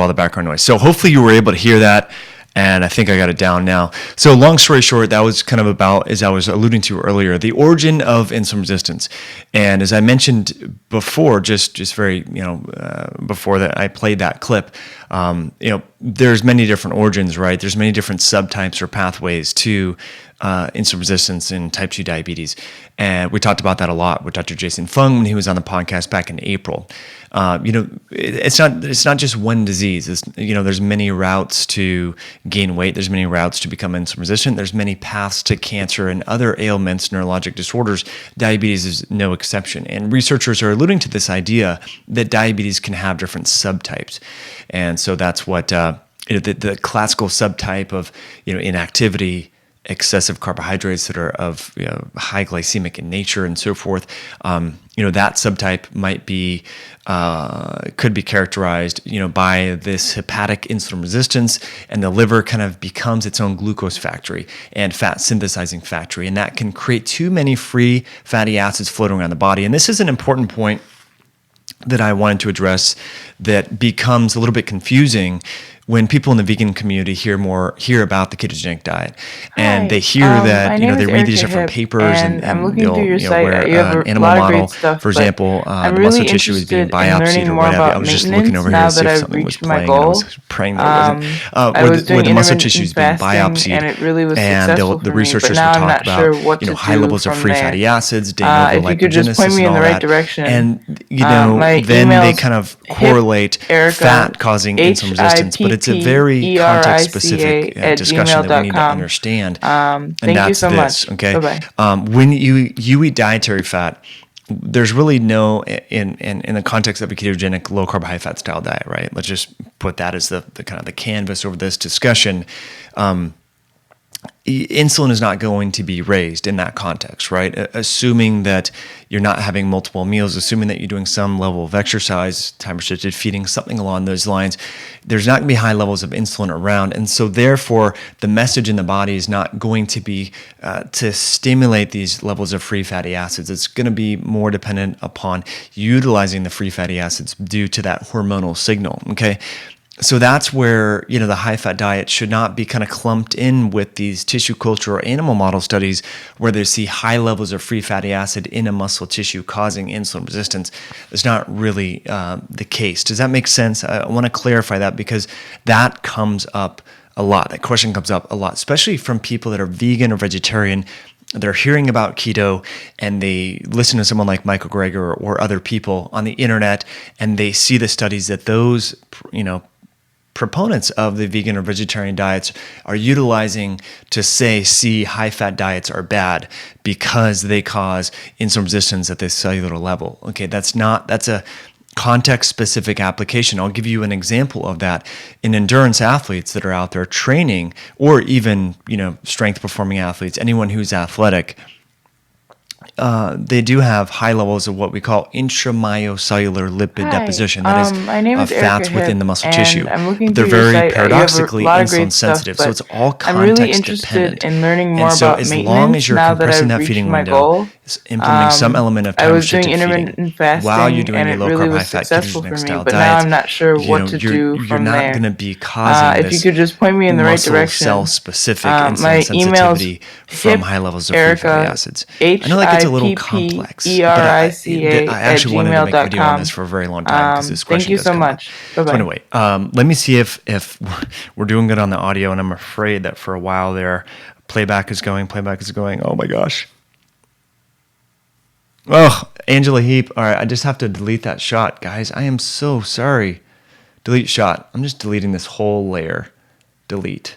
all the background noise. So hopefully you were able to hear that. And I think I got it down now. So long story short, that was kind of about, as I was alluding to earlier, the origin of insulin resistance. And as I mentioned before, just very, before that I played that clip, there's many different origins, right? There's many different subtypes or pathways to insulin resistance in type 2 diabetes. And we talked about that a lot with Dr. Jason Fung when he was on the podcast back in April. It's not just one disease. There's many routes to gain weight. There's many routes to become insulin resistant. There's many paths to cancer and other ailments, neurologic disorders. Diabetes is no exception. And researchers are alluding to this idea that diabetes can have different subtypes. And so that's what the classical subtype of inactivity, excessive carbohydrates that are of high glycemic in nature and so forth. That subtype might be could be characterized by this hepatic insulin resistance, and the liver kind of becomes its own glucose factory and fat synthesizing factory, and that can create too many free fatty acids floating around the body. And this is an important point that I wanted to address that becomes a little bit confusing when people in the vegan community hear about the ketogenic diet, and they hear that they read these different papers and they'll where an animal model, for example, the muscle tissue is being biopsied or whatever. I was just looking over here to see if something was playing, and I was praying that it wasn't. Where the muscle tissue is being biopsied, and the researchers will talk about high levels of free fatty acids, de novo lipogenesis, and all that. And then they kind of correlate fat causing insulin resistance, but it's a very context-specific discussion that we need to understand, and that's this. Okay, when you eat dietary fat, there's really no in the context of a ketogenic, low-carb, high-fat style diet, right? Let's just put that as the kind of the canvas over this discussion. Insulin is not going to be raised in that context, right? Assuming that you're not having multiple meals, assuming that you're doing some level of exercise, time-restricted feeding, something along those lines, there's not going to be high levels of insulin around. And so therefore, the message in the body is not going to be to stimulate these levels of free fatty acids. It's going to be more dependent upon utilizing the free fatty acids due to that hormonal signal, okay? So that's where, the high-fat diet should not be kind of clumped in with these tissue culture or animal model studies where they see high levels of free fatty acid in a muscle tissue causing insulin resistance. It's not really the case. Does that make sense? I want to clarify that because that comes up a lot. That question comes up a lot, especially from people that are vegan or vegetarian. They're hearing about keto and they listen to someone like Michael Greger or other people on the internet, and they see the studies that those, proponents of the vegan or vegetarian diets are utilizing to see high-fat diets are bad because they cause insulin resistance at the cellular level. Okay, that's a context-specific application. I'll give you an example of that. In endurance athletes that are out there training, or even strength-performing athletes, anyone who's athletic, they do have high levels of what we call intramyocellular lipid deposition. That is fats within the muscle tissue. They're very paradoxically insulin sensitive, so it's all context dependent. In learning more and so about as long as you're compressing that feeding window, implementing some element of time-restricted feeding while you're doing a low-carb, high-fat ketogenic style but diet, now I'm not sure what to do you're from not there. going to be causing If you could just point me in the right direction. Cell-specific my insulin sensitivity from hip high levels of free fatty acids. I know that gets a little complex, but I actually wanted to make a video on this for a very long time because this question does come up. So anyway, let me see if we're doing good on the audio, and I'm afraid that for a while there, playback is going. Oh my gosh. Oh, Angela Heap. All right, I just have to delete that shot, guys. I am so sorry. Delete shot. I'm just deleting this whole layer. Delete.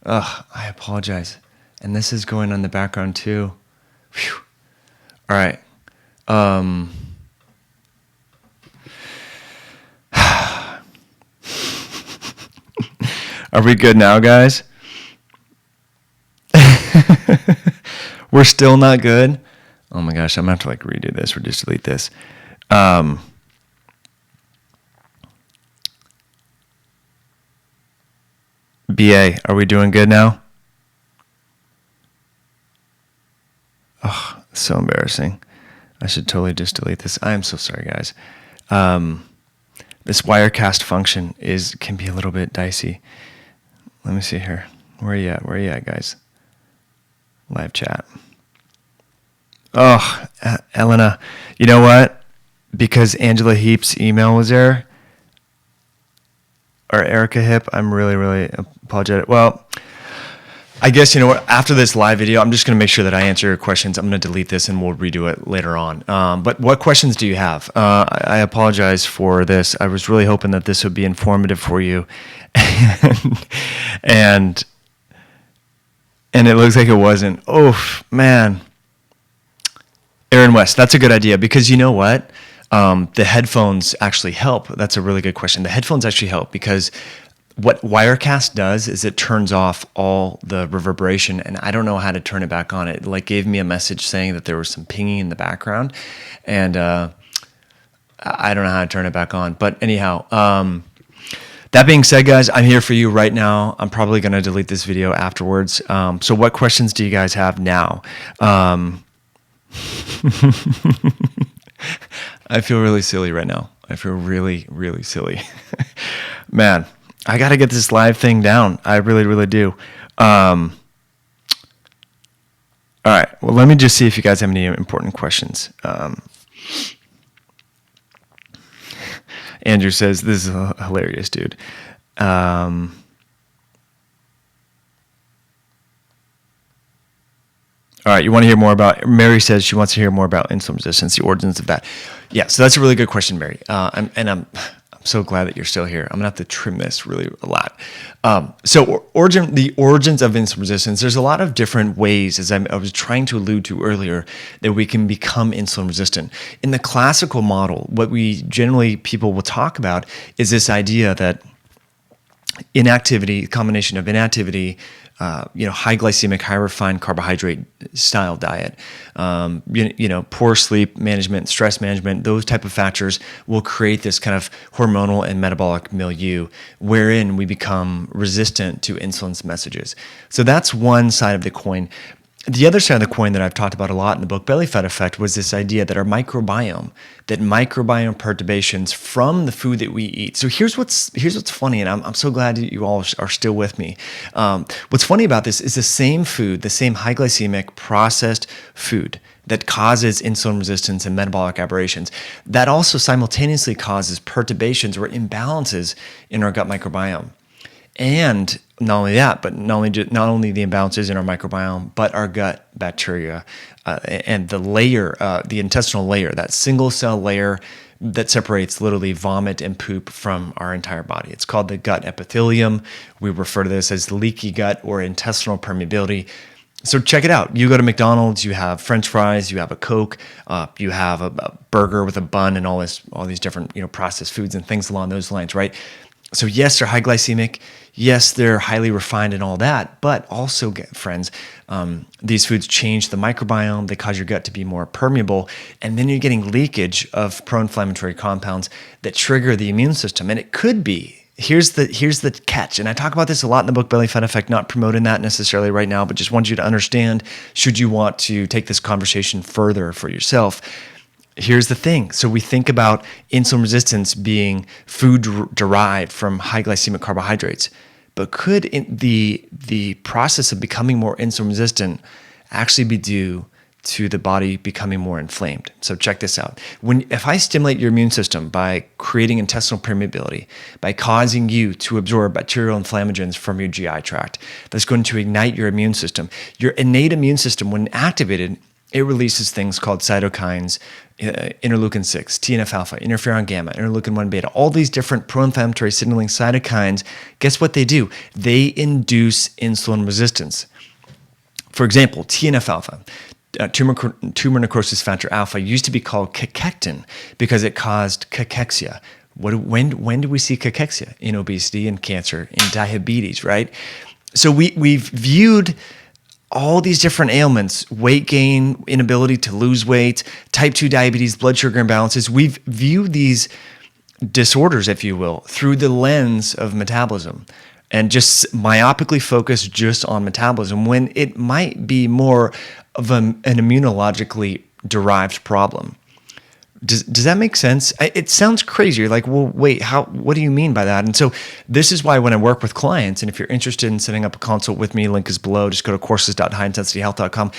Ugh, I apologize. And this is going on in the background too. Whew. All right. Are we good now, guys? We're still not good? Oh my gosh, I'm going to have to redo this or just delete this. BA, are we doing good now? Oh, so embarrassing. I should totally just delete this. I am so sorry, guys. This Wirecast function can be a little bit dicey. Let me see here. Where are you at, guys? Live chat. Oh, Elena, you know what? Because Angela Heap's email was there, or Erica Hip, I'm really, really apologetic. Well, I guess, you know what, after this live video, I'm just going to make sure that I answer your questions. I'm going to delete this and we'll redo it later on. But what questions do you have? I apologize for this. I was really hoping that this would be informative for you. and it looks like it wasn't. Oh, man. Aaron West, that's a good idea, because you know what? The headphones actually help. That's a really good question. The headphones actually help because what Wirecast does is it turns off all the reverberation, and I don't know how to turn it back on. It like gave me a message saying that there was some pinging in the background, and I don't know how to turn it back on. But anyhow, that being said, guys, I'm here for you right now. I'm probably going to delete this video afterwards. So what questions do you guys have now? I feel really silly right now. I feel really, really silly. Man, I got to get this live thing down. I really, really do. All right. Well, let me just see if you guys have any important questions. Andrew says, this is hilarious, dude. All right, you want to hear more about, Mary says she wants to hear more about insulin resistance, the origins of that. Yeah, so that's a really good question, Mary. I'm so glad that you're still here. I'm going to have to trim this really a lot. So the origins of insulin resistance, there's a lot of different ways, as I was trying to allude to earlier, that we can become insulin resistant. In the classical model, what people will talk about is this idea that combination of inactivity, high glycemic, high refined carbohydrate style diet, poor sleep management, stress management, those type of factors will create this kind of hormonal and metabolic milieu wherein we become resistant to insulin's messages. So that's one side of the coin. The other side of the coin that I've talked about a lot in the book Belly Fat Effect was this idea that our microbiome perturbations from the food that we eat. So here's what's funny, and I'm so glad that you all are still with me. What's funny about this is the same food, the same high glycemic processed food that causes insulin resistance and metabolic aberrations, that also simultaneously causes perturbations or imbalances in our gut microbiome. And not only that, but not only the imbalances in our microbiome, but our gut bacteria and the intestinal layer, that single cell layer that separates literally vomit and poop from our entire body. It's called the gut epithelium. We refer to this as leaky gut or intestinal permeability. So check it out. You go to McDonald's, you have French fries, you have a Coke, you have a burger with a bun and all these different processed foods and things along those lines, right? So yes, they're high glycemic. Yes, they're highly refined and all that, but also, friends, these foods change the microbiome. They cause your gut to be more permeable, and then you're getting leakage of pro-inflammatory compounds that trigger the immune system. And it could be, here's the catch, and I talk about this a lot in the book Belly Fat Effect, not promoting that necessarily right now, but just want you to understand, should you want to take this conversation further for yourself. Here's the thing. So we think about insulin resistance being food derived from high glycemic carbohydrates, but could the process of becoming more insulin resistant actually be due to the body becoming more inflamed? So check this out. If I stimulate your immune system by creating intestinal permeability, by causing you to absorb bacterial inflammagens from your GI tract, that's going to ignite your immune system. Your innate immune system, when activated, it releases things called cytokines, interleukin 6, TNF-alpha, interferon gamma, interleukin-1 beta, all these different pro-inflammatory signaling cytokines. Guess what they do? They induce insulin resistance. For example, TNF-alpha, tumor necrosis factor alpha, used to be called cachectin because it caused cachexia. When do we see cachexia? In obesity and cancer, in diabetes, right? So we've viewed all these different ailments, weight gain, inability to lose weight, type 2 diabetes, blood sugar imbalances. We've viewed these disorders, if you will, through the lens of metabolism and just myopically focused just on metabolism, when it might be more of an immunologically derived problem. Does that make sense? It sounds crazy. You're like, well, wait, what do you mean by that? And so this is why when I work with clients, and if you're interested in setting up a consult with me, link is below. Just go to courses.highintensityhealth.com.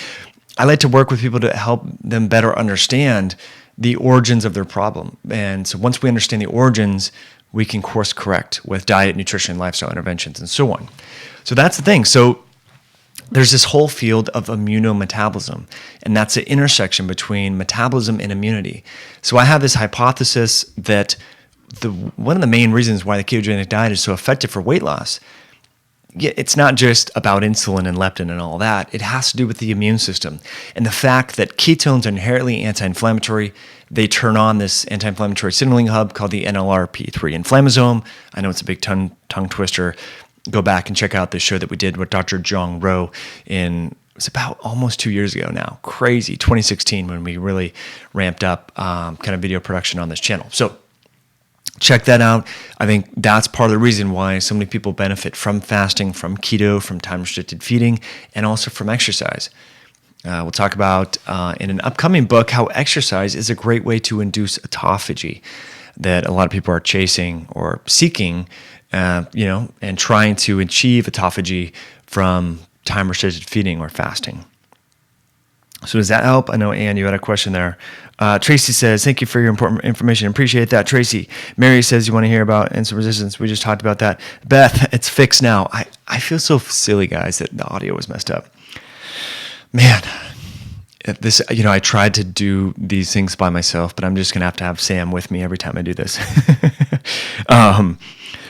I like to work with people to help them better understand the origins of their problem. And so once we understand the origins, we can course correct with diet, nutrition, lifestyle interventions, and so on. So that's the thing. So there's this whole field of immunometabolism, and that's the intersection between metabolism and immunity. So I have this hypothesis that one of the main reasons why the ketogenic diet is so effective for weight loss, it's not just about insulin and leptin and all that. It has to do with the immune system and the fact that ketones are inherently anti-inflammatory. They turn on this anti-inflammatory signaling hub called the NLRP3 inflammasome. I know it's a big tongue twister. Go back and check out the show that we did with Dr. Jong Ro it's about almost 2 years ago now. Crazy, 2016, when we really ramped up kind of video production on this channel. So check that out. I think that's part of the reason why so many people benefit from fasting, from keto, from time-restricted feeding, and also from exercise. We'll talk about in an upcoming book how exercise is a great way to induce autophagy that a lot of people are chasing or seeking, and trying to achieve autophagy from time-restricted feeding or fasting. So does that help? I know, Ann, you had a question there. Tracy says, thank you for your important information. Appreciate that, Tracy. Mary says you want to hear about insulin resistance. We just talked about that. Beth, it's fixed now. I feel so silly, guys, that the audio was messed up. Man, this, I tried to do these things by myself, but I'm just going to have Sam with me every time I do this.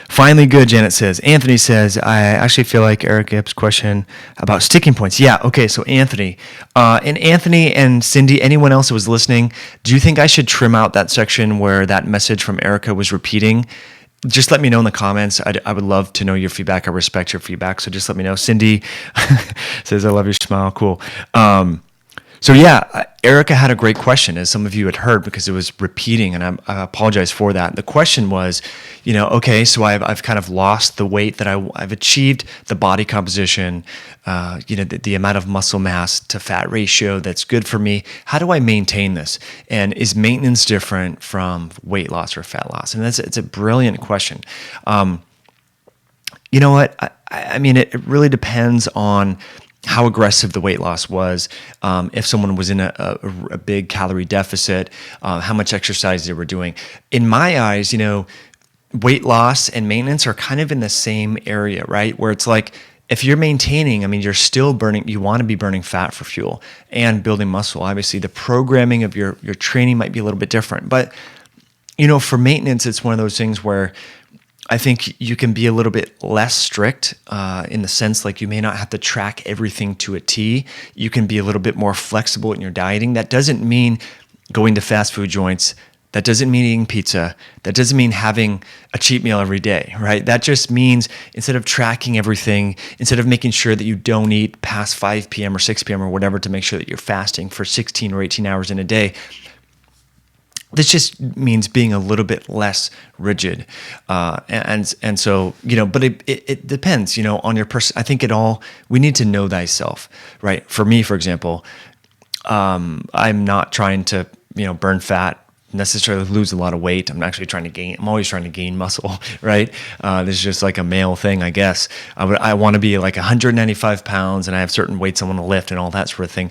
Finally good, Janet says. Anthony says, I actually feel like Eric Gibbs' question about sticking points. Yeah, okay, so Anthony. And Anthony and Cindy, anyone else that was listening, do you think I should trim out that section where that message from Erica was repeating? Just let me know in the comments. I would love to know your feedback. I respect your feedback, so just let me know. Cindy says, I love your smile. Cool. So yeah, Erica had a great question, as some of you had heard, because it was repeating, and I apologize for that. The question was, okay, so I've kind of lost the weight that I've achieved, the body composition, the amount of muscle mass to fat ratio that's good for me. How do I maintain this? And is maintenance different from weight loss or fat loss? And it's a brilliant question. You know what? I mean, it really depends on how aggressive the weight loss was, if someone was in a big calorie deficit, how much exercise they were doing. In my eyes, weight loss and maintenance are kind of in the same area, right? Where it's like, if you're maintaining, I mean, you're still burning, you want to be burning fat for fuel and building muscle. Obviously, the programming of your training might be a little bit different. But, for maintenance, it's one of those things where I think you can be a little bit less strict in the sense like you may not have to track everything to a T. You can be a little bit more flexible in your dieting. That doesn't mean going to fast food joints. That doesn't mean eating pizza. That doesn't mean having a cheat meal every day, right? That just means instead of tracking everything, instead of making sure that you don't eat past 5 p.m. or 6 p.m. or whatever to make sure that you're fasting for 16 or 18 hours in a day, this just means being a little bit less rigid, and so but it depends, on your person. I think we need to know thyself, right? For me, for example, I'm not trying to burn fat, necessarily lose a lot of weight. I'm actually trying to gain. I'm always trying to gain muscle, right? This is just like a male thing, I guess. I want to be like 195 pounds, and I have certain weights I want to lift and all that sort of thing.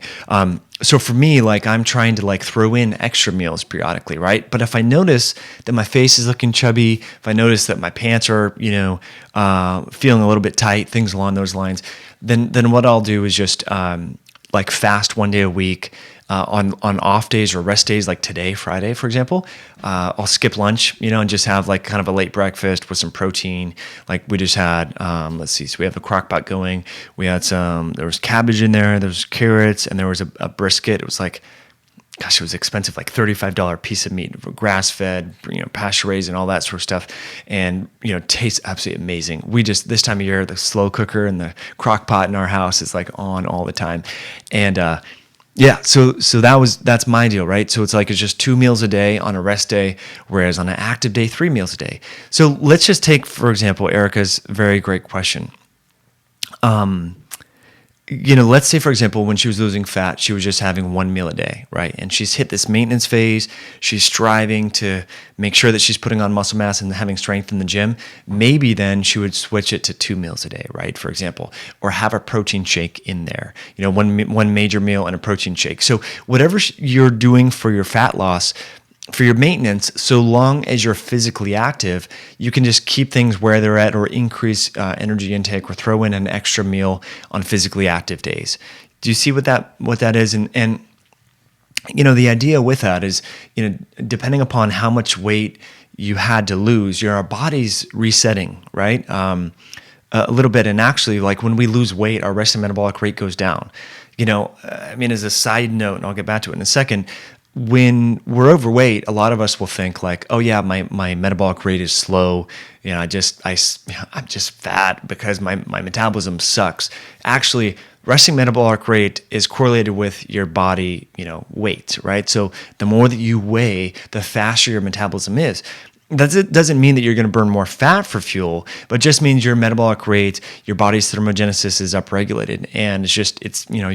So for me, like I'm trying to like throw in extra meals periodically, right? But if I notice that my face is looking chubby, if I notice that my pants are, feeling a little bit tight, things along those lines, then what I'll do is just like fast 1 day a week. On off days or rest days, like today, Friday, for example, I'll skip lunch, and just have like kind of a late breakfast with some protein. Like we just had, let's see, so we have a crock pot going. We had there was cabbage in there, there was carrots, and there was a brisket. It was like, gosh, it was expensive, like $35 piece of meat, grass-fed, pasture-raised and all that sort of stuff. And, tastes absolutely amazing. We just, this time of year, the slow cooker and the crock pot in our house is like on all the time. And, yeah, so that's my deal, right? So it's just 2 meals a day on a rest day, whereas on an active day, 3 meals a day. So let's just take, for example, Erica's very great question. let's say, for example, when she was losing fat, she was just having one meal a day, right? And she's hit this maintenance phase. She's striving to make sure that she's putting on muscle mass and having strength in the gym. Maybe then she would switch it to 2 meals a day, right? For example, or have a protein shake in there, one major meal and a protein shake. So whatever you're doing for your fat loss, for your maintenance, so long as you're physically active, you can just keep things where they're at or increase energy intake or throw in an extra meal on physically active days. Do you see what that is? And the idea with that is, depending upon how much weight you had to lose, your body's resetting, right? A little bit. And actually, like when we lose weight, our resting metabolic rate goes down. As a side note, and I'll get back to it in a second, when we're overweight, a lot of us will think like, oh yeah, my metabolic rate is slow. I'm just fat because my metabolism sucks. Actually, resting metabolic rate is correlated with your body, weight, right? So the more that you weigh, the faster your metabolism is. That doesn't mean that you're going to burn more fat for fuel, but just means your metabolic rate, your body's thermogenesis is upregulated, and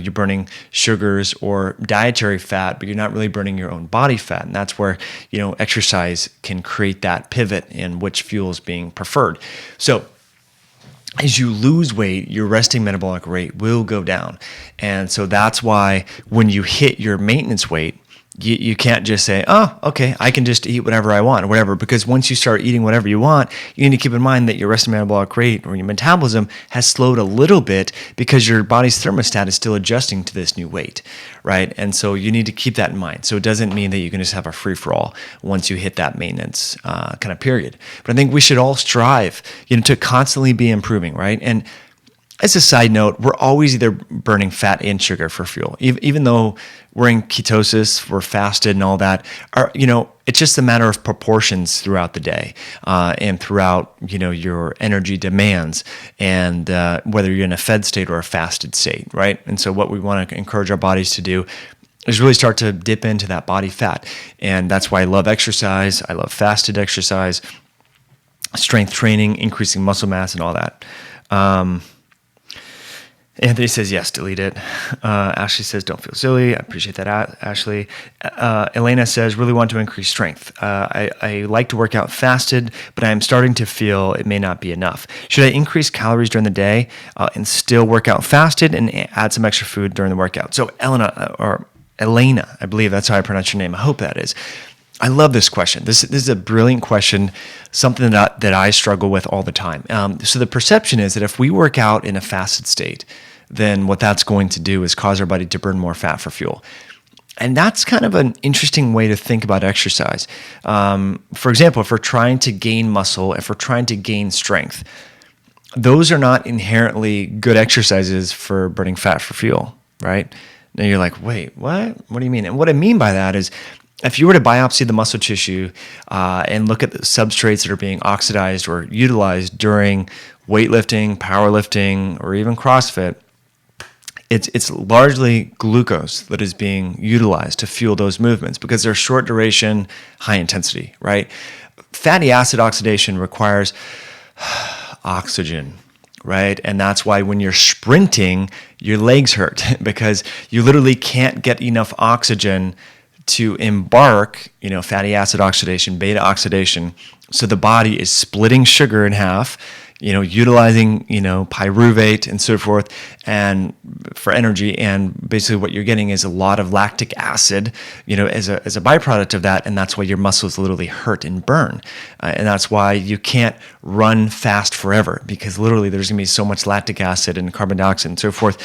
you're burning sugars or dietary fat, but you're not really burning your own body fat, and that's where exercise can create that pivot in which fuel is being preferred. So as you lose weight, your resting metabolic rate will go down, and so that's why when you hit your maintenance weight, you can't just say, oh, okay, I can just eat whatever I want or whatever, because once you start eating whatever you want, you need to keep in mind that your resting metabolic rate or your metabolism has slowed a little bit because your body's thermostat is still adjusting to this new weight, right? And so you need to keep that in mind. So it doesn't mean that you can just have a free-for-all once you hit that maintenance kind of period. But I think we should all strive, to constantly be improving, right? And as a side note, we're always either burning fat and sugar for fuel. Even though we're in ketosis, we're fasted and all that, it's just a matter of proportions throughout the day and throughout, your energy demands and whether you're in a fed state or a fasted state, right? And so what we want to encourage our bodies to do is really start to dip into that body fat. And that's why I love exercise. I love fasted exercise, strength training, increasing muscle mass and all that. Anthony says, yes, delete it. Ashley says, don't feel silly. I appreciate that, Ashley. Elena says, really want to increase strength. I like to work out fasted, but I'm starting to feel it may not be enough. Should I increase calories during the day and still work out fasted and add some extra food during the workout? So Elena, I believe that's how I pronounce your name. I hope that is. I love this question. This is a brilliant question, something that I struggle with all the time. So the perception is that if we work out in a fasted state, then what that's going to do is cause our body to burn more fat for fuel. And that's kind of an interesting way to think about exercise. For example, if we're trying to gain muscle, if we're trying to gain strength, those are not inherently good exercises for burning fat for fuel, right? Now you're like, wait, what? What do you mean? And what I mean by that is, if you were to biopsy the muscle tissue and look at the substrates that are being oxidized or utilized during weightlifting, powerlifting, or even CrossFit, it's largely glucose that is being utilized to fuel those movements because they're short duration, high intensity, right? Fatty acid oxidation requires oxygen, right? And that's why when you're sprinting, your legs hurt because you literally can't get enough oxygen to embark, fatty acid oxidation, beta oxidation. So the body is splitting sugar in half, utilizing, pyruvate and so forth, and for energy. And basically what you're getting is a lot of lactic acid, as a byproduct of that. And that's why your muscles literally hurt and burn. And that's why you can't run fast forever because literally there's going to be so much lactic acid and carbon dioxide and so forth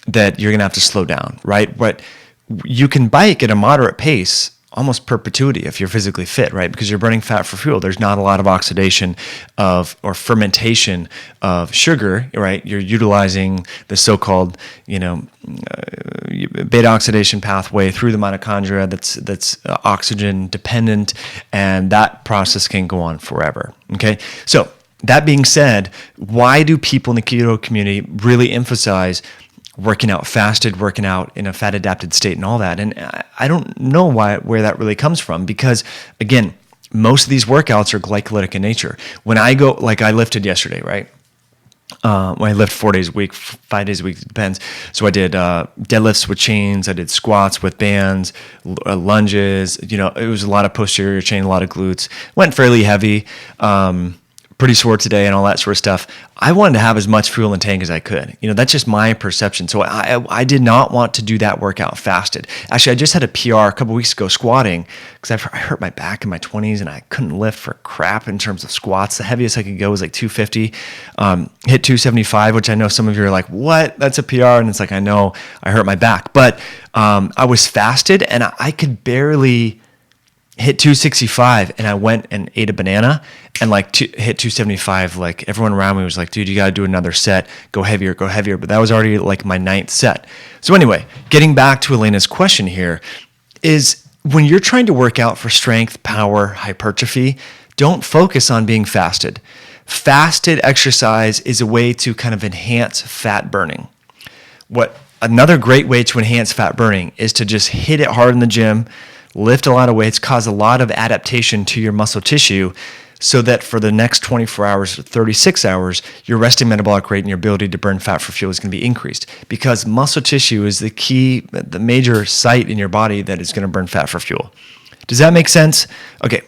that you're going to have to slow down, right? But you can bike at a moderate pace almost perpetuity if you're physically fit, right? Because you're burning fat for fuel. There's not a lot of oxidation or fermentation of sugar, right? You're utilizing the so-called, beta oxidation pathway through the mitochondria that's oxygen dependent, and that process can go on forever, okay? So that being said, why do people in the keto community really emphasize working out fasted, working out in a fat adapted state and all that? And I don't know where that really comes from because, again, most of these workouts are glycolytic in nature. When I go, like I lifted yesterday, right? I lift 4 days a week, 5 days a week, it depends. So I did deadlifts with chains. I did squats with bands, lunges. It was a lot of posterior chain, a lot of glutes. Went fairly heavy, pretty sore today and all that sort of stuff. I wanted to have as much fuel in the tank as I could. That's just my perception. So I did not want to do that workout fasted. Actually, I just had a PR a couple weeks ago squatting because I hurt my back in my 20s and I couldn't lift for crap in terms of squats. The heaviest I could go was like 250. Hit 275, which I know some of you are like, what? That's a PR. And it's like, I know I hurt my back. But I was fasted and I could barely hit 265, and I went and ate a banana and hit 275. Like everyone around me was like, dude, you got to do another set, go heavier. But that was already like my 9th set. So anyway, getting back to Elena's question here is when you're trying to work out for strength, power, hypertrophy, don't focus on being fasted. Fasted exercise is a way to kind of enhance fat burning. Another great way to enhance fat burning is to just hit it hard in the gym, lift a lot of weights, cause a lot of adaptation to your muscle tissue so that for the next 24 hours or 36 hours, your resting metabolic rate and your ability to burn fat for fuel is going to be increased because muscle tissue is the major site in your body that is going to burn fat for fuel. Does that make sense? Okay,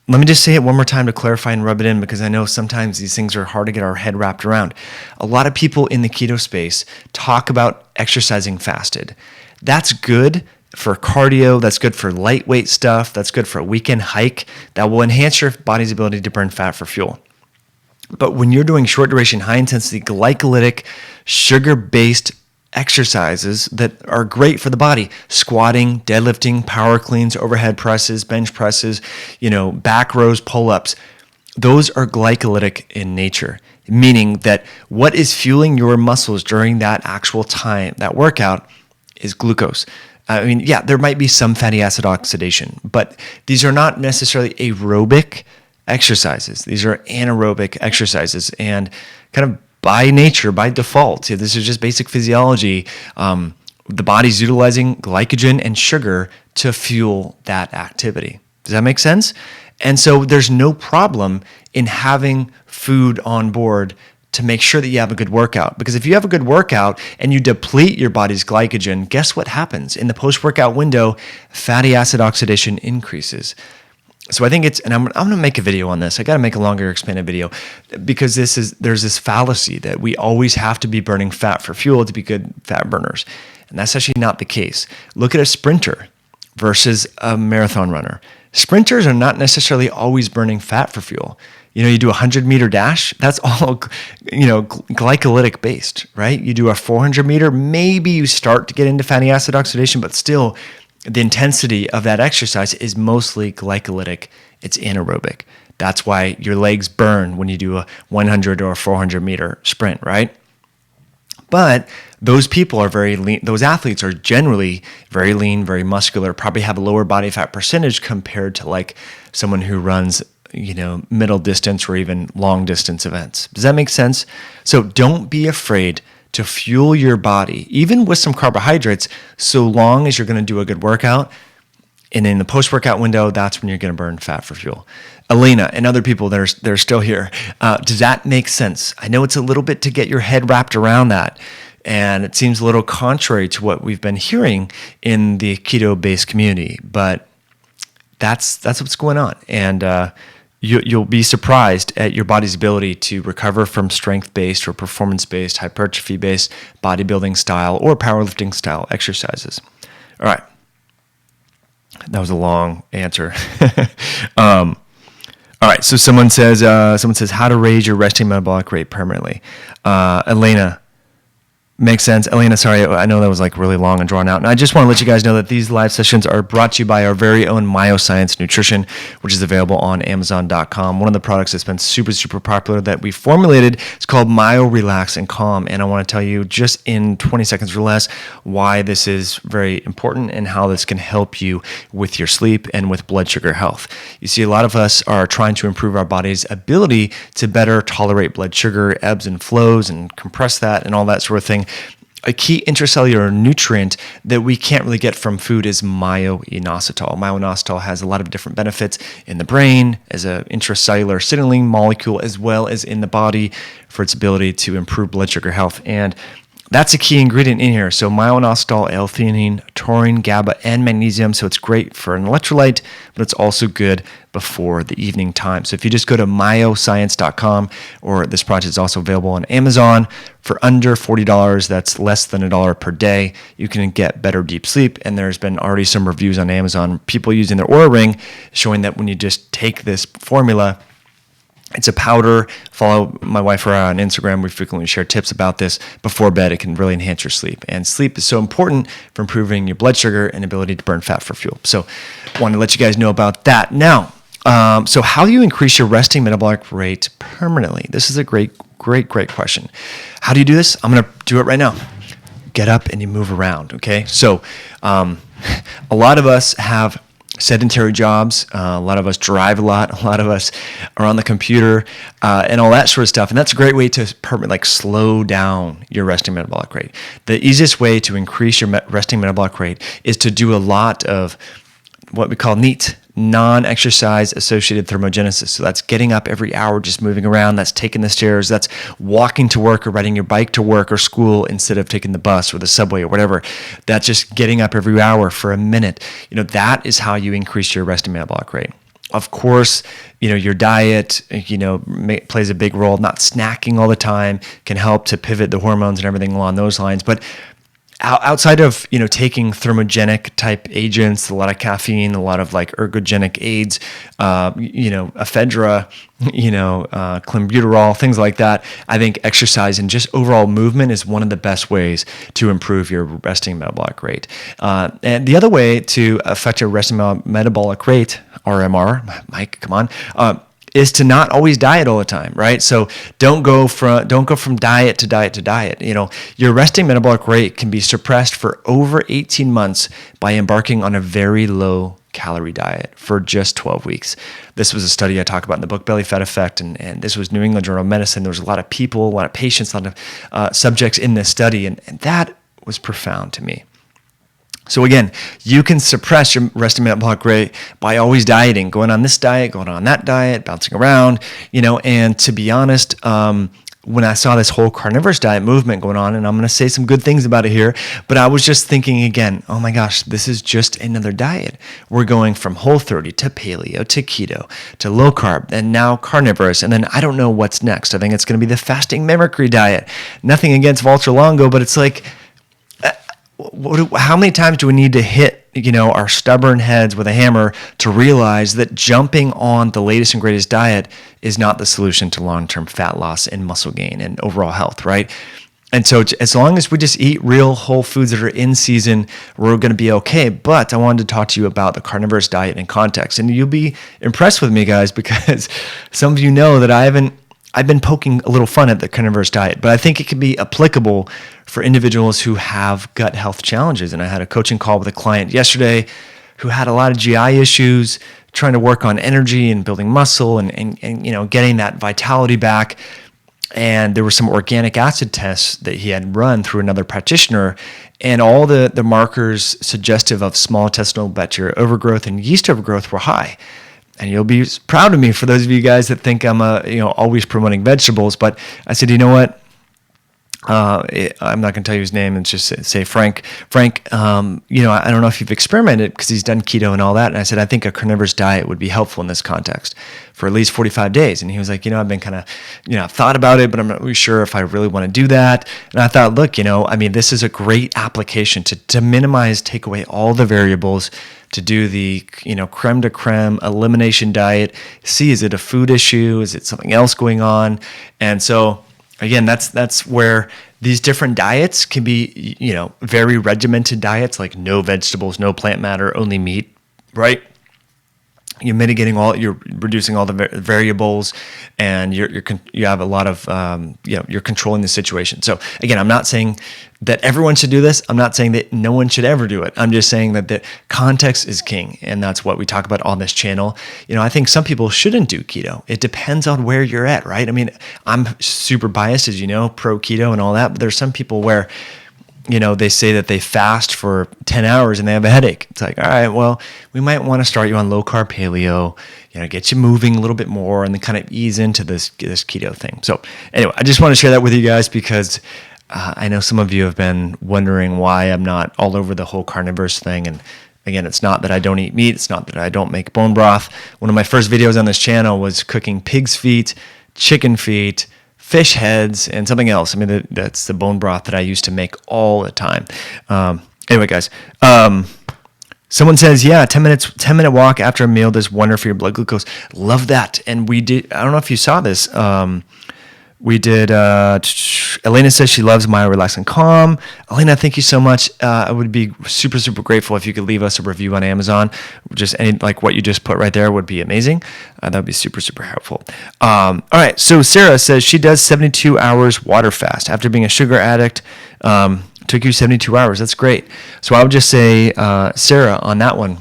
let me just say it one more time to clarify and rub it in because I know sometimes these things are hard to get our head wrapped around. A lot of people in the keto space talk about exercising fasted. That's good for cardio, that's good for lightweight stuff, that's good for a weekend hike, that will enhance your body's ability to burn fat for fuel. But when you're doing short duration, high intensity, glycolytic, sugar-based exercises that are great for the body, squatting, deadlifting, power cleans, overhead presses, bench presses, back rows, pull-ups, those are glycolytic in nature, meaning that what is fueling your muscles during that actual time, that workout, is glucose. There might be some fatty acid oxidation, but these are not necessarily aerobic exercises. These are anaerobic exercises, and kind of by nature, by default, this is just basic physiology. The body's utilizing glycogen and sugar to fuel that activity. Does that make sense? And so there's no problem in having food on board to make sure that you have a good workout. Because if you have a good workout and you deplete your body's glycogen, guess what happens? In the post-workout window, fatty acid oxidation increases. So I think and I'm going to make a video on this. I got to make a longer expanded video because there's this fallacy that we always have to be burning fat for fuel to be good fat burners. And that's actually not the case. Look at a sprinter versus a marathon runner. Sprinters are not necessarily always burning fat for fuel. You do a 100-meter dash, that's all, glycolytic based, right? You do a 400-meter, maybe you start to get into fatty acid oxidation, but still the intensity of that exercise is mostly glycolytic. It's anaerobic. That's why your legs burn when you do a 100 or a 400-meter sprint, right? But those people are very lean. Those athletes are generally very lean, very muscular, probably have a lower body fat percentage compared to like someone who runs middle distance or even long distance events. Does that make sense? So don't be afraid to fuel your body, even with some carbohydrates, so long as you're going to do a good workout. And in the post-workout window, that's when you're going to burn fat for fuel. Elena and other people that are still here, does that make sense? I know it's a little bit to get your head wrapped around that. And it seems a little contrary to what we've been hearing in the keto-based community, but that's what's going on. And you'll be surprised at your body's ability to recover from strength-based or performance-based, hypertrophy-based, bodybuilding style or powerlifting style exercises. All right. That was a long answer. All right. So someone says, how to raise your resting metabolic rate permanently. Elena, makes sense. Elena, sorry, I know that was like really long and drawn out. And I just want to let you guys know that these live sessions are brought to you by our very own Myoscience Nutrition, which is available on Amazon.com. One of the products that's been super, super popular that we formulated is called Myo Relax and Calm. And I want to tell you just in 20 seconds or less why this is very important and how this can help you with your sleep and with blood sugar health. You see, a lot of us are trying to improve our body's ability to better tolerate blood sugar ebbs and flows and compress that and all that sort of thing. a key intracellular nutrient that we can't really get from food is myo-inositol. Myo-inositol has a lot of different benefits in the brain as an intracellular signaling molecule, as well as in the body for its ability to improve blood sugar health. And that's a key ingredient in here. So myo-inositol, L-theanine, taurine, GABA, and magnesium. So it's great for an electrolyte, but it's also good before the evening time. So if you just go to myoscience.com, or this product is also available on Amazon for under $40, that's less than $1 per day, you can get better deep sleep. And there's been already some reviews on Amazon, people using their Oura Ring, showing that when you just take this formula, it's a powder. Follow my wife on Instagram. We frequently share tips about this before bed. It can really enhance your sleep. And sleep is so important for improving your blood sugar and ability to burn fat for fuel. So wanted to let you guys know about that. Now, so how do you increase your resting metabolic rate permanently? This is a great question. How do you do this? I'm going to do it right now. Get up and you move around, okay? So a lot of us have sedentary jobs. A lot of us drive a lot. A lot of us are on the computer and all that sort of stuff. And that's a great way to slow down your resting metabolic rate. The easiest way to increase your resting metabolic rate is to do a lot of what we call NEAT, non-exercise associated thermogenesis. So that's getting up every hour, just moving around. That's taking the stairs. That's walking to work or riding your bike to work or school instead of taking the bus or the subway or whatever. That's just getting up every hour for a minute. That is how you increase your resting metabolic rate. Of course, your diet, plays a big role. Not snacking all the time can help to pivot the hormones and everything along those lines. But outside of taking thermogenic type agents, a lot of caffeine, a lot of ergogenic aids, ephedra, clenbuterol, things like that, I think exercise and just overall movement is one of the best ways to improve your resting metabolic rate. And the other way to affect your resting metabolic rate, RMR, Mike, come on, is to not always diet all the time, right? So don't go from diet to diet to diet. Your resting metabolic rate can be suppressed for over 18 months by embarking on a very low calorie diet for just 12 weeks. This was a study I talk about in the book Belly Fat Effect, and this was New England Journal of Medicine. There was a lot of people, a lot of patients, a lot of subjects in this study, and that was profound to me. So again, you can suppress your resting metabolic rate by always dieting, going on this diet, going on that diet, bouncing around, and to be honest, when I saw this whole carnivorous diet movement going on, and I'm going to say some good things about it here, but I was just thinking again, oh my gosh, this is just another diet. We're going from Whole30 to paleo to keto to low carb and now carnivorous. And then I don't know what's next. I think it's going to be the fasting mimicry diet. Nothing against Walter Longo, but it's like, how many times do we need to hit our stubborn heads with a hammer to realize that jumping on the latest and greatest diet is not the solution to long-term fat loss and muscle gain and overall health, right? And so as long as we just eat real whole foods that are in season, we're going to be okay. But I wanted to talk to you about the carnivorous diet in context. And you'll be impressed with me, guys, because some of you know that I've been poking a little fun at the carnivorous diet, but I think it can be applicable for individuals who have gut health challenges. And I had a coaching call with a client yesterday who had a lot of GI issues, trying to work on energy and building muscle and getting that vitality back. And there were some organic acid tests that he had run through another practitioner, and all the markers suggestive of small intestinal bacterial overgrowth and yeast overgrowth were high. And you'll be proud of me for those of you guys that think I'm always promoting vegetables. But I said, you know what? I'm not going to tell you his name and just say Frank. Frank, I don't know if you've experimented because he's done keto and all that. And I said, I think a carnivorous diet would be helpful in this context for at least 45 days. And he was like, I've been kind of, I've thought about it, but I'm not really sure if I really want to do that. And I thought, look, this is a great application to minimize, take away all the variables, to do the, creme de creme elimination diet. See, is it a food issue? Is it something else going on? And so again, that's where these different diets can be, very regimented diets, like no vegetables, no plant matter, only meat, right? You're reducing all the variables, and you have a lot of, you're controlling the situation. So again, I'm not saying that everyone should do this. I'm not saying that no one should ever do it. I'm just saying that the context is king, and that's what we talk about on this channel. I think some people shouldn't do keto. It depends on where you're at, right? I mean, I'm super biased, as you know, pro keto and all that, but there's some people where they say that they fast for 10 hours and they have a headache. It's like, all right, well, we might want to start you on low carb paleo, get you moving a little bit more and then kind of ease into this keto thing. So anyway, I just want to share that with you guys because I know some of you have been wondering why I'm not all over the whole carnivorous thing. And again, it's not that I don't eat meat. It's not that I don't make bone broth. One of my first videos on this channel was cooking pig's feet, chicken feet, fish heads, and something else. I mean, that's the bone broth that I used to make all the time. Anyway, guys, someone says, yeah, 10-minute walk after a meal does wonder for your blood glucose. Love that. And we did, I don't know if you saw this. We did, Elena says she loves Myo Relax and Calm. Elena, thank you so much. I would be super, super grateful if you could leave us a review on Amazon. Just like what you just put right there would be amazing. That would be super, super helpful. All right. So Sarah says she does 72 hours water fast after being a sugar addict. Took you 72 hours. That's great. So I would just say, Sarah, on that one,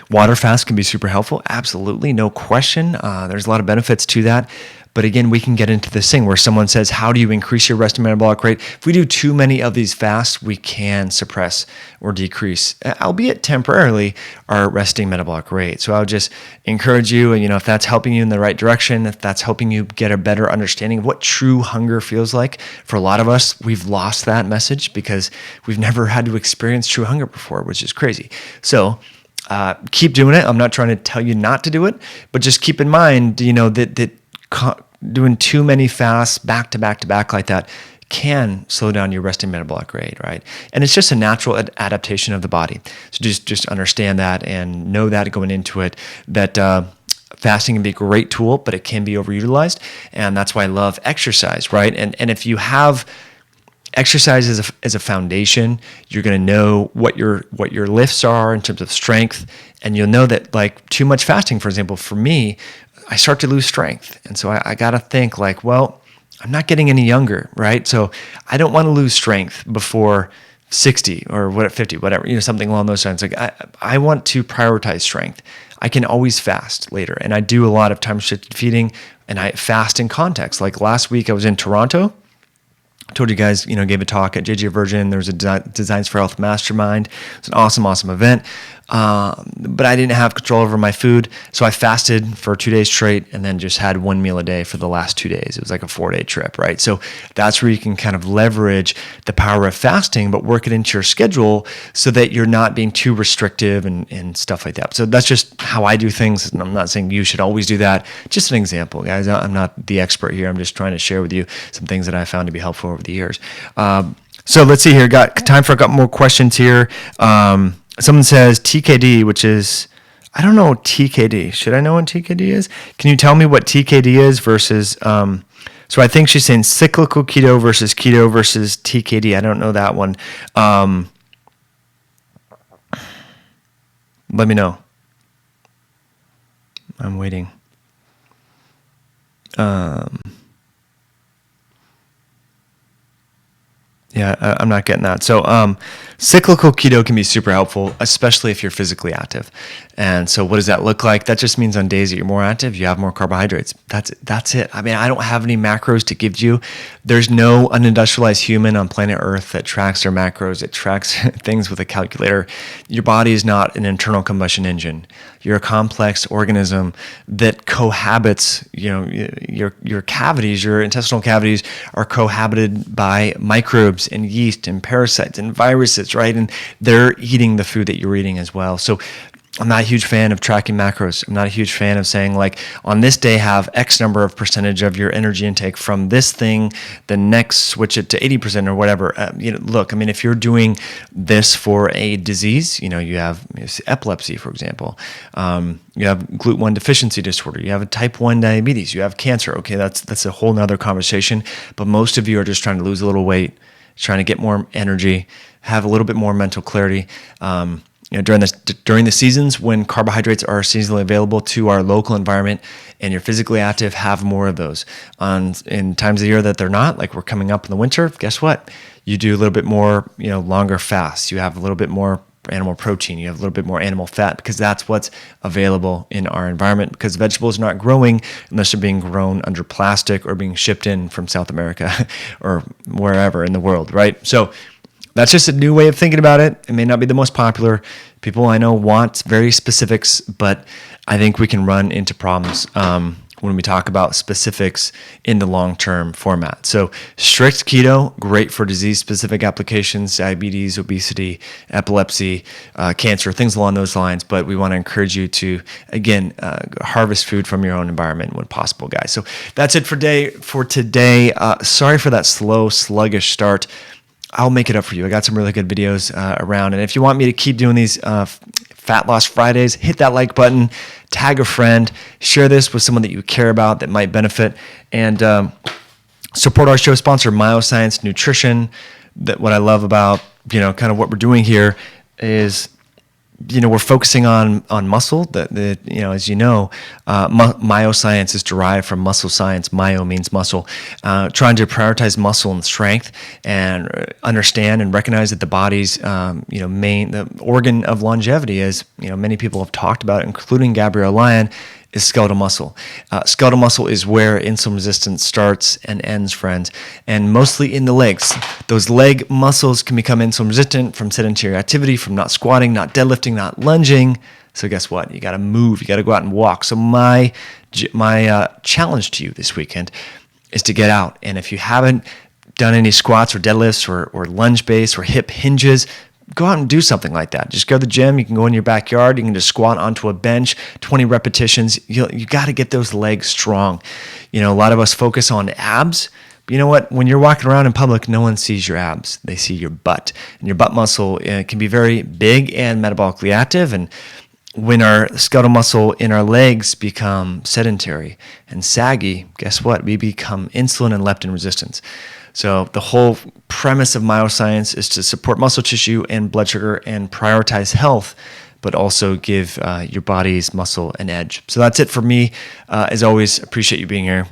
water fast can be super helpful. Absolutely. No question. There's a lot of benefits to that. But again, we can get into this thing where someone says, how do you increase your resting metabolic rate? If we do too many of these fasts, we can suppress or decrease, albeit temporarily, our resting metabolic rate. So I would just encourage you, and if that's helping you in the right direction, if that's helping you get a better understanding of what true hunger feels like. For a lot of us, we've lost that message because we've never had to experience true hunger before, which is crazy. So keep doing it. I'm not trying to tell you not to do it, but just keep in mind, that doing too many fasts back to back to back like that can slow down your resting metabolic rate, right? And it's just a natural adaptation of the body. So just understand that and know that going into it, that fasting can be a great tool, but it can be overutilized. And that's why I love exercise, right? And if you have exercise as a foundation, you're going to know what your lifts are in terms of strength, and you'll know that like too much fasting, for example, for me, I start to lose strength. And so I got to think like, well, I'm not getting any younger, right? So I don't want to lose strength before 60 or 50, whatever, something along those lines. Like I want to prioritize strength. I can always fast later. And I do a lot of time-restricted feeding, and I fast in context. Like last week I was in Toronto. I told you guys, gave a talk at JJ Virgin. There was a Designs for Health Mastermind. It's an awesome event. But I didn't have control over my food. So I fasted for 2 days straight and then just had one meal a day for the last 2 days. It was like a 4-day trip, right? So that's where you can kind of leverage the power of fasting, but work it into your schedule so that you're not being too restrictive and stuff like that. So that's just how I do things. And I'm not saying you should always do that. Just an example, guys. I'm not the expert here. I'm just trying to share with you some things that I found to be helpful over the years. So let's see here. Got time for a couple more questions here. Someone says TKD, which is, I don't know TKD. Should I know what TKD is? Can you tell me what TKD is versus, so I think she's saying cyclical keto versus TKD. I don't know that one. Let me know. I'm waiting. Yeah, I'm not getting that. So cyclical keto can be super helpful, especially if you're physically active. And so what does that look like? That just means on days that you're more active, you have more carbohydrates. That's it. I mean, I don't have any macros to give you. There's no unindustrialized human on planet Earth that tracks their macros. It tracks things with a calculator. Your body is not an internal combustion engine. You're a complex organism that cohabits, your cavities, your intestinal cavities are cohabited by microbes and yeast and parasites and viruses, right? And they're eating the food that you're eating as well. So I'm not a huge fan of tracking macros. I'm not a huge fan of saying like on this day have X number of percentage of your energy intake from this thing, the next switch it to 80% or whatever. Look, I mean, if you're doing this for a disease, you have epilepsy, for example, you have GLUT1 deficiency disorder, you have a type 1 diabetes, you have cancer. Okay, that's a whole nother conversation. But most of you are just trying to lose a little weight, trying to get more energy, have a little bit more mental clarity. During the seasons when carbohydrates are seasonally available to our local environment and you're physically active, have more of those. In times of the year that they're not, like we're coming up in the winter, guess what? You do a little bit more, longer fasts. You have a little bit more animal protein. You have a little bit more animal fat because that's what's available in our environment, because vegetables are not growing unless they're being grown under plastic or being shipped in from South America or wherever in the world, right? So that's just a new way of thinking about it. It may not be the most popular. People I know want very specifics, but I think we can run into problems when we talk about specifics in the long-term format. So strict keto, great for disease-specific applications, diabetes, obesity, epilepsy, cancer, things along those lines. But we want to encourage you to, again, harvest food from your own environment when possible, guys. So that's it for today. Sorry for that slow, sluggish start. I'll make it up for you. I got some really good videos around. And if you want me to keep doing these Fat Loss Fridays, hit that like button, tag a friend, share this with someone that you care about that might benefit, and support our show sponsor, Myoscience Nutrition. That what I love about, kind of what we're doing here is, we're focusing on muscle. As you know, myoscience is derived from muscle science. Myo means muscle. Trying to prioritize muscle and strength, and understand and recognize that the body's, the organ of longevity, as many people have talked about, including Gabrielle Lyon, is skeletal muscle. Skeletal muscle is where insulin resistance starts and ends, friends, and mostly in the legs. Those leg muscles can become insulin resistant from sedentary activity, from not squatting, not deadlifting, not lunging. So guess what? You got to move. You got to go out and walk. So my challenge to you this weekend is to get out. And if you haven't done any squats or deadlifts or lunge base or hip hinges, go out and do something like that. Just go to the gym. You can go in your backyard. You can just squat onto a bench, 20 repetitions. You got to get those legs strong. A lot of us focus on abs. But you know what? When you're walking around in public, no one sees your abs. They see your butt. And your butt muscle can be very big and metabolically active. And when our skeletal muscle in our legs become sedentary and saggy, guess what? We become insulin and leptin resistance. So the whole premise of myoscience is to support muscle tissue and blood sugar and prioritize health, but also give your body's muscle an edge. So that's it for me. As always, appreciate you being here.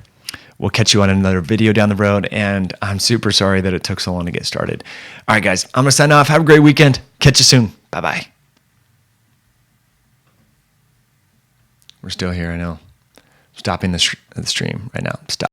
We'll catch you on another video down the road, and I'm super sorry that it took so long to get started. All right, guys, I'm going to sign off. Have a great weekend. Catch you soon. Bye-bye. We're still here, I know. Stopping the stream right now. Stop.